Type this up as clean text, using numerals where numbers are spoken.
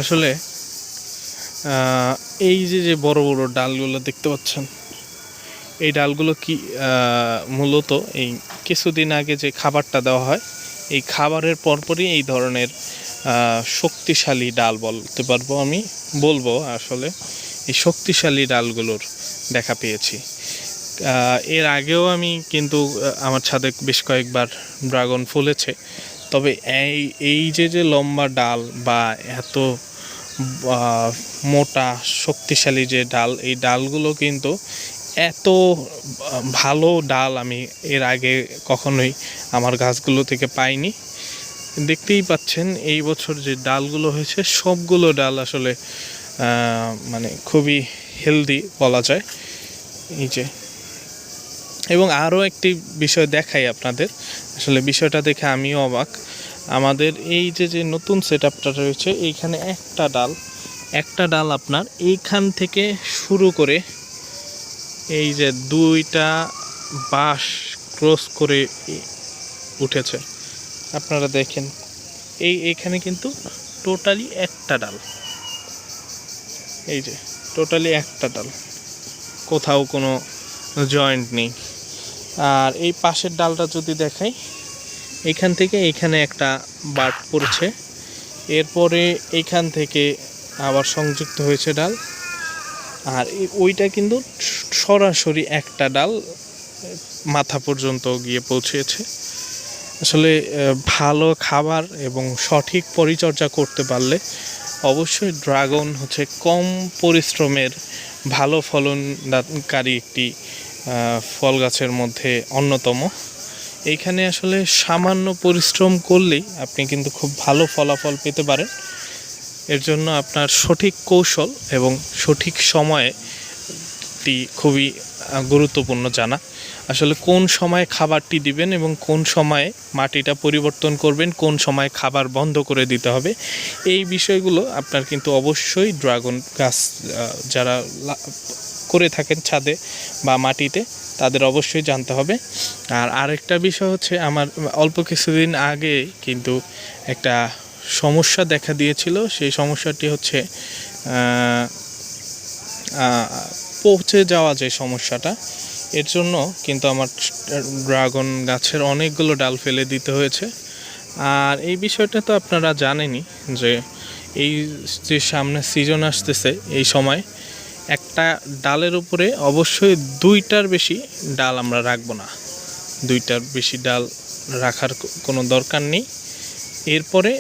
আসলে এই যে বড় বড় ডালগুলো দেখতে পাচ্ছেন, এই ডালগুলো কি মূলত এই কিছুদিন আগে যে খাবারটা দেওয়া হয়, এই খাবারের পরপরই এই ধরনের শক্তিশালী ডাল বলতে পারবো, আমি বলবো আসলে এই শক্তিশালী ডালগুলোর দেখা পেয়েছি। এর আগেও আমি কিন্তু আমার ছাদে বেশ কয়েকবার ড্রাগন ফলেছে, তবে এই যে লম্বা ডাল বা এত মোটা শক্তিশালী যে ডাল, এই ডালগুলো কিন্তু এত ভালো ডাল আমি এর আগে কখনোই আমার গাছগুলো থেকে পাইনি। দেখতেই পাচ্ছেন এই বছর যে ডালগুলো হয়েছে সবগুলো ডাল আসলে মানে খুবই হেলদি বলা যায়। এই যে, এবং আরও একটি বিষয় দেখাই আপনাদের, আসলে বিষয়টা দেখে আমিও অবাক। আমাদের এই যে নতুন সেট আপটা রয়েছে, এইখানে একটা ডাল আপনার এইখান থেকে শুরু করে এই যে দুইটা বাঁশ ক্রস করে উঠেছে, আপনারা দেখেন এইখানে কিন্তু টোটালি একটা ডাল, এই যে টোটালি একটা ডাল, কোথাও কোনো জয়েন্ট নেই। আর এই পাশের ডালটা যদি দেখাই, এইখান থেকে এইখানে একটা বাট পড়েছে, এরপরে এইখান থেকে আবার সংযুক্ত হয়েছে ডাল, আর ওইটা কিন্তু সরাসরি একটা ডাল মাথা পর্যন্ত গিয়ে পৌঁছেছে। আসলে ভালো খাবার এবং সঠিক পরিচর্যা করতে পারলে অবশ্যই ড্রাগন হচ্ছে কম পরিশ্রমের ভালো ফলনকারী একটি ফল গাছের মধ্যে অন্যতম। এইখানে আসলে সামান্য পরিশ্রম করলেই আপনি কিন্তু খুব ভালো ফলাফল পেতে পারেন। এর জন্য আপনার সঠিক কৌশল এবং সঠিক সময়টি খুবই গুরুত্বপূর্ণ জানা। আসলে কোন সময় খাবারটি দিবেন এবং কোন সময়ে মাটিটা পরিবর্তন করবেন, কোন সময় খাবার বন্ধ করে দিতে হবে, এই বিষয়গুলো আপনার কিন্তু অবশ্যই ড্রাগন গাছ যারা করে থাকেন ছাদে বা মাটিতে, তাদের অবশ্যই জানতে হবে। আর আরেকটা বিষয় হচ্ছে, আমার অল্প কিছুদিন আগে কিন্তু একটা সমস্যা দেখা দিয়েছিল। সেই সমস্যাটি হচ্ছে পচে যাওয়া যে সমস্যাটা, এর জন্য কিন্তু আমার ড্রাগন গাছের অনেকগুলো ডাল ফেলে দিতে হয়েছে। আর এই বিষয়টা তো আপনারা জানেনই যে এই যে সামনে সিজন আসতেছে, এই সময় একটা ডালের উপরে অবশ্যই দুইটার বেশি ডাল আমরা রাখবো না, দুইটার বেশি ডাল রাখার কোনো দরকার নেই। এরপরে